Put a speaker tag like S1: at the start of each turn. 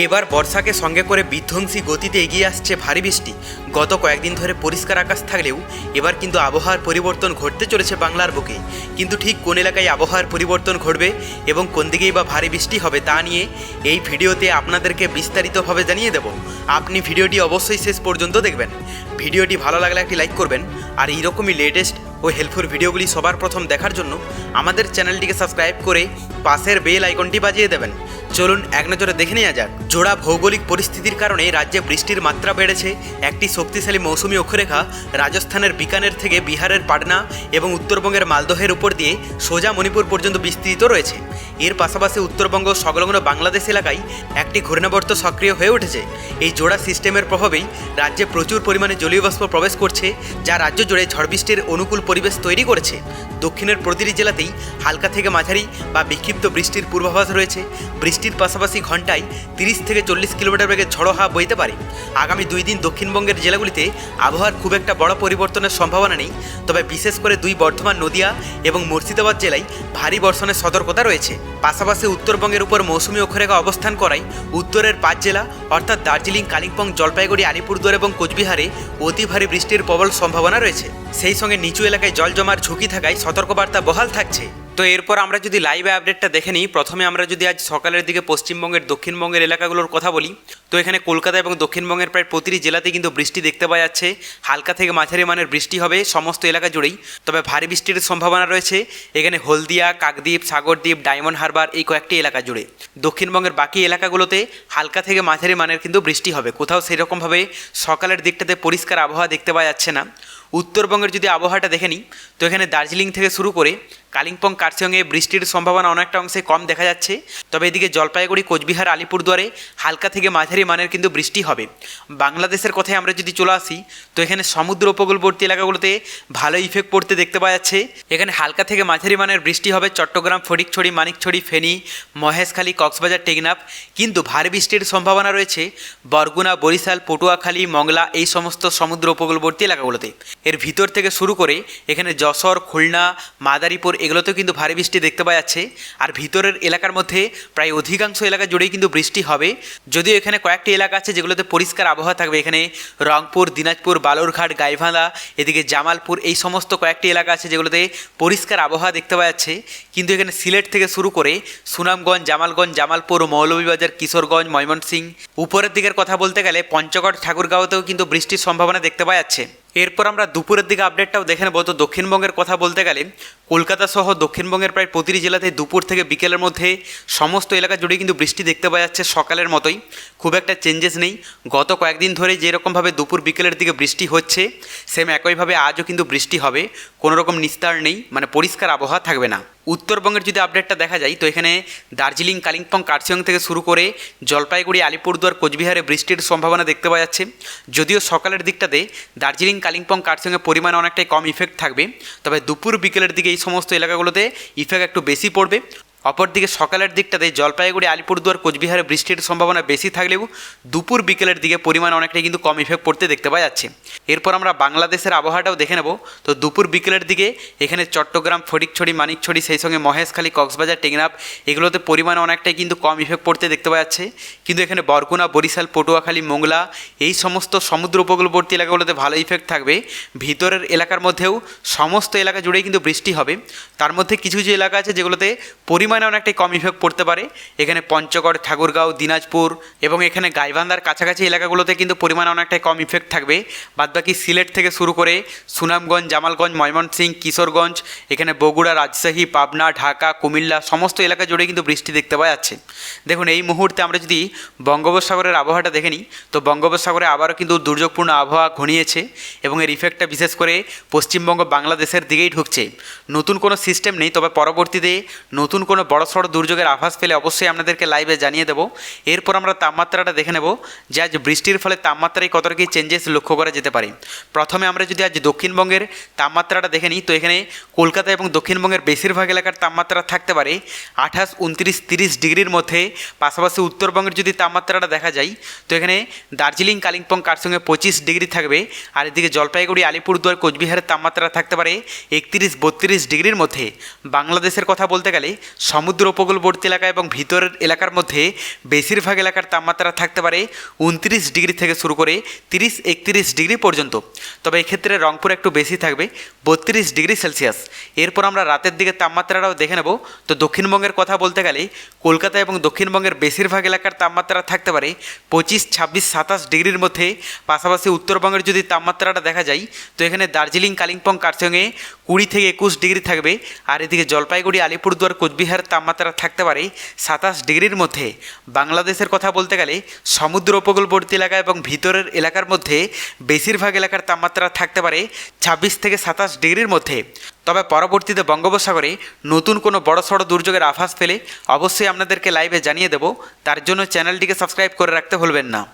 S1: এবার বর্ষাকে সঙ্গে করে বিধ্বংসী গতিতে এগিয়ে আসছে ভারী বৃষ্টি। গত কয়েকদিন ধরে পরিষ্কার আকাশ থাকলেও এবার কিন্তু আবহাওয়ার পরিবর্তন ঘটতে চলেছে বাংলার বুকে। কিন্তু ঠিক কোন এলাকায় আবহাওয়ার পরিবর্তন ঘটবে এবং কোন দিকেই বা ভারী বৃষ্টি হবে তা নিয়ে এই ভিডিওতে আপনাদেরকে বিস্তারিতভাবে জানিয়ে দেব। আপনি ভিডিওটি অবশ্যই শেষ পর্যন্ত দেখবেন। ভিডিওটি ভালো লাগলে একটি লাইক করবেন, আর এইরকমই লেটেস্ট ও হেল্পফুল ভিডিওগুলি সবার প্রথম দেখার জন্য আমাদের চ্যানেলটিকে সাবস্ক্রাইব করে পাশের বেল আইকনটি বাজিয়ে দেবেন। চলুন এক নজরে দেখে নেওয়া যাক। জোড়া ভৌগোলিক পরিস্থিতির কারণে রাজ্যে বৃষ্টির মাত্রা বেড়েছে। একটি শক্তিশালী মৌসুমী অক্ষরেখা রাজস্থানের বিকানের থেকে বিহারের পাটনা এবং উত্তরবঙ্গের মালদহের উপর দিয়ে সোজা মণিপুর পর্যন্ত বিস্তৃত রয়েছে। এর পাশাপাশি উত্তরবঙ্গ সংলগ্ন বাংলাদেশ এলাকায় একটি ঘূর্ণাবর্ত সক্রিয় হয়ে উঠেছে। এই জোড়া সিস্টেমের প্রভাবেই রাজ্যে প্রচুর পরিমাণে জলীয় বাষ্প প্রবেশ করছে, যা রাজ্য জুড়ে ঝড় বৃষ্টির অনুকূল পরিবেশ তৈরি করেছে। দক্ষিণের প্রতিটি জেলাতেই হালকা থেকে মাঝারি বা বিক্ষিপ্ত বৃষ্টির পূর্বাভাস রয়েছে। বৃষ্টির পাশাপাশি ঘন্টায় 30 থেকে 40 কিলোমিটার বেগে ঝড়ো হাওয়া বইতে পারে। আগামী 2 দিন দক্ষিণবঙ্গের জেলাগুলিতে আবহাওয়ার খুব একটা বড় পরিবর্তনের সম্ভাবনা নেই, তবে বিশেষ করে বর্ধমান, নদিয়া এবং মুর্শিদাবাদ জেলায় ভারী বর্ষণের সতর্কতা রয়েছে। পাশাপাশি উত্তরবঙ্গের উপর মৌসুমী অক্ষরেখা অবস্থান করায় উত্তরের 5 জেলা অর্থাৎ দার্জিলিং, কালিম্পং, জলপাইগুড়ি, আলিপুরদুয়ার এবং কোচবিহারে অতি ভারী বৃষ্টির প্রবল সম্ভাবনা রয়েছে। সেই সঙ্গে নিচু এলাকায় জল জমার ঝুঁকি থাকায় সতর্কবার্তা বহাল থাকছে। তো এরপর আমরা যদি লাইভ আপডেটটা দেখে নিই, প্রথমে আমরা যদি আজ সকালের দিকে পশ্চিমবঙ্গের দক্ষিণবঙ্গের এলাকাগুলোর কথা বলি, তো এখানে কলকাতা এবং দক্ষিণবঙ্গের প্রায় প্রতিটি জেলাতেই কিন্তু বৃষ্টি দেখতে পাওয়া যাচ্ছে। হালকা থেকে মাঝারি মানের বৃষ্টি হবে সমস্ত এলাকা জুড়েই, তবে ভারী বৃষ্টির সম্ভাবনা রয়েছে এখানে হলদিয়া, কাকদ্বীপ, সাগরদ্বীপ, ডায়মন্ড হারবার এই কয়েকটি এলাকা জুড়ে। দক্ষিণবঙ্গের বাকি এলাকাগুলোতে হালকা থেকে মাঝারি মানের কিন্তু বৃষ্টি হবে। কোথাও সেরকমভাবে সকালের দিকটাতে পরিষ্কার আবহাওয়া দেখতে পাওয়া যাচ্ছে না। উত্তরবঙ্গের যদি আবহাওয়াটা দেখে নিই, তো এখানে দার্জিলিং থেকে শুরু করে কালিম্পং, কার্শিয়ংয়ে বৃষ্টির সম্ভাবনা অনেকটা অংশে কম দেখা যাচ্ছে। তবে এদিকে জলপাইগুড়ি, কোচবিহার, আলিপুরদুয়ারে হালকা থেকে মাঝারি মানের কিন্তু বৃষ্টি হবে। বাংলাদেশের কথায় আমরা যদি চলে আসি, তো এখানে সমুদ্র উপকূলবর্তী এলাকাগুলোতে ভালো ইফেক্ট পড়তে দেখতে পাওয়া যাচ্ছে। এখানে হালকা থেকে মাঝারি মানের বৃষ্টি হবে চট্টগ্রাম, ফটিকছড়ি, মানিকছড়ি, ফেনী, মহেশখালী, কক্সবাজার, টেকনাফ। কিন্তু ভারী বৃষ্টির সম্ভাবনা রয়েছে বরগুনা, বরিশাল, পটুয়াখালী, মংলা এই সমস্ত সমুদ্র উপকূলবর্তী এলাকাগুলোতে। এর ভিতর থেকে শুরু করে এখানে যশোর, খুলনা, মাদারীপুর এগুলোতেও কিন্তু ভারী বৃষ্টি দেখতে পাওয়া যাচ্ছে। আর ভিতরের এলাকার মধ্যে প্রায় অধিকাংশ এলাকা জুড়েই কিন্তু বৃষ্টি হবে। যদিও এখানে কয়েকটি এলাকা আছে যেগুলোতে পরিষ্কার আবহাওয়া থাকবে। এখানে রংপুর, দিনাজপুর, বালুরঘাট, গাইবান্ধা, এদিকে জামালপুর এই সমস্ত কয়েকটি এলাকা আছে যেগুলোতে পরিষ্কার আবহাওয়া দেখতে পাওয়া যাচ্ছে। কিন্তু এখানে সিলেট থেকে শুরু করে সুনামগঞ্জ, জামালপুর, মৌলভীবাজার, কিশোরগঞ্জ, ময়মনসিংহ, উপরের দিকের কথা বলতে গেলে পঞ্চগড়, ঠাকুরগাঁওতেও কিন্তু বৃষ্টির সম্ভাবনা দেখতে পাওয়া যাচ্ছে। এরপর আমরা দুপুরের দিকে আপডেটটাও দেখে নেব। তো দক্ষিণবঙ্গের কথা বলতে গেলে কলকাতা সহ দক্ষিণবঙ্গের প্রায় প্রতিটি জেলাতে দুপুর থেকে বিকেলের মধ্যে সমস্ত এলাকা জুড়ে কিন্তু বৃষ্টি দেখতে পাওয়া যাচ্ছে। সকালের মতোই খুব একটা চেঞ্জেস নেই। গত কয়েকদিন ধরে যেরকমভাবে দুপুর বিকেলের দিকে বৃষ্টি হচ্ছে, সেম একইভাবে আজও কিন্তু বৃষ্টি হবে। কোনো রকম নিস্তার নেই, মানে পরিষ্কার আবহাওয়া থাকবে না। উত্তরবঙ্গের যদি আপডেটটা দেখা যায়, তো এখানে দার্জিলিং, কালিম্পং, কার্শিয়ং থেকে শুরু করে জলপাইগুড়ি, আলিপুরদুয়ার, কোচবিহারে বৃষ্টির সম্ভাবনা দেখতে পাওয়া যাচ্ছে। যদিও সকালের দিকটাতে দার্জিলিং, কালিম্পং, কার্শিয়ংয়ের পরিমাণ অনেকটাই কম ইফেক্ট থাকবে, তবে দুপুর বিকেলের দিকে এই সমস্ত এলাকাগুলোতে ইফেক্ট একটু বেশি পড়বে। অপরদিকে সকালের দিকটাতে জলপাইগুড়ি, আলিপুরদুয়ার, কোচবিহারে বৃষ্টির সম্ভাবনা বেশি থাকলেও দুপুর বিকেলের দিকে পরিমাণ অনেকটাই কিন্তু কম ইফেক্ট পড়তে দেখতে পাওয়া যাচ্ছে। এরপর আমরা বাংলাদেশের আবহাওয়াটাও দেখে নেব। তো দুপুর বিকেলের দিকে এখানে চট্টগ্রাম, ফটিকছড়ি, মানিকছড়ি, সেই সঙ্গে মহেশখালী, কক্সবাজার, টেকনাফ এগুলোতে পরিমাণ অনেকটাই কিন্তু কম ইফেক্ট পড়তে দেখতে পাওয়া যাচ্ছে। কিন্তু এখানে বরগুনা, বরিশাল, পটুয়াখালী, মোংলা এই সমস্ত সমুদ্র উপকূলবর্তী এলাকাগুলোতে ভালো ইফেক্ট থাকবে। ভিতরের এলাকার মধ্যেও সমস্ত এলাকা জুড়েই কিন্তু বৃষ্টি হবে। তার মধ্যে কিছু কিছু এলাকা আছে যেগুলোতে পরিমাণে অনেকটাই কম ইফেক্ট পড়তে পারে। এখানে পঞ্চগড়, ঠাকুরগাঁও, দিনাজপুর এবং এখানে গাইবান্ধার কাছাকাছি এলাকাগুলোতে কিন্তু পরিমাণ অনেকটাই কম ইফেক্ট থাকবে। বাদবাকি সিলেট থেকে শুরু করে সুনামগঞ্জ, জামালগঞ্জ, ময়মনসিংহ, কিশোরগঞ্জ, এখানে বগুড়া, রাজশাহী, পাবনা, ঢাকা, কুমিল্লা সমস্ত এলাকা জুড়ে কিন্তু বৃষ্টি দেখতে পাওয়া যাচ্ছে। দেখুন এই মুহূর্তে আমরা যদি বঙ্গোপসাগরের আবহাওয়াটা দেখে নিই, তো বঙ্গোপসাগরে আবারও কিন্তু দুর্যোগপূর্ণ আবহাওয়া ঘনিয়েছে এবং এর ইফেক্টটা বিশেষ করে পশ্চিমবঙ্গ, বাংলাদেশের দিকেই ঢুকছে। নতুন কোনো সিস্টেম নেই, তবে পরবর্তীতে নতুন কোনো বড়সড় দুর্যোগের আভাস পেলে অবশ্যই আপনাদেরকে লাইভে জানিয়ে দেবো। এরপর আমরা তাপমাত্রাটা দেখে নেব যে আজ বৃষ্টির ফলে তাপমাত্রায় কতটা কি চেঞ্জেস লক্ষ্য করা যেতে পারে। প্রথমে আমরা যদি আজ দক্ষিণবঙ্গের তাপমাত্রাটা দেখে নিই, তো এখানে কলকাতা এবং দক্ষিণবঙ্গের বেশিরভাগ এলাকার তাপমাত্রা থাকতে পারে 28, 29, 30 ডিগ্রির মধ্যে। পাশাপাশি উত্তরবঙ্গের যদি তাপমাত্রাটা দেখা যায়, তো এখানে দার্জিলিং, কালিম্পং, কার্শিয়ংয়ে 25 ডিগ্রি থাকবে। আর এদিকে জলপাইগুড়ি, আলিপুরদুয়ার, কোচবিহারের তাপমাত্রা থাকতে পারে 31, 32 ডিগ্রির মধ্যে। বাংলাদেশের কথা বলতে গেলে সমুদ্র উপকূলবর্তী এলাকা এবং ভিতরের এলাকার মধ্যে বেশিরভাগ এলাকার তাপমাত্রা থাকতে পারে 29 ডিগ্রি থেকে শুরু করে 30-31 ডিগ্রি পর্যন্ত। তবে এক্ষেত্রে রংপুর একটু বেশি থাকবে 32 ডিগ্রি সেলসিয়াস। এরপর আমরা রাতের দিকে তাপমাত্রাটাও দেখে নেব। তো দক্ষিণবঙ্গের কথা বলতে গেলে কলকাতা এবং দক্ষিণবঙ্গের বেশিরভাগ এলাকার তাপমাত্রা থাকতে পারে 25, 26, 27 ডিগ্রির মধ্যে। পাশাপাশি উত্তরবঙ্গের যদি তাপমাত্রাটা দেখা যায় তো এখানে দার্জিলিং, কালিম্পং, কার্শিয়ংয়ে 20 থেকে 21 ডিগ্রি থাকবে। আর এদিকে জলপাইগুড়ি, আলিপুরদুয়ার, কোচবিহারের তাপমাত্রা থাকতে পারে 27 ডিগ্রির মধ্যে। বাংলাদেশের কথা বলতে গেলে সমুদ্র উপকূলবর্তী এলাকা এবং ভিতরের এলাকার মধ্যে বেশিরভাগ এলাকার তাপমাত্রা থাকতে পারে 26 থেকে 27 ডিগ্রির মধ্যে। তবে পরবর্তীতে বঙ্গোপসাগরে নতুন কোনো বড়সড় দুর্যোগের আভাস পেলে অবশ্যই আপনাদেরকে লাইভে জানিয়ে দেব। তার জন্য চ্যানেলটিকে সাবস্ক্রাইব করে রাখতে ভুলবেন না।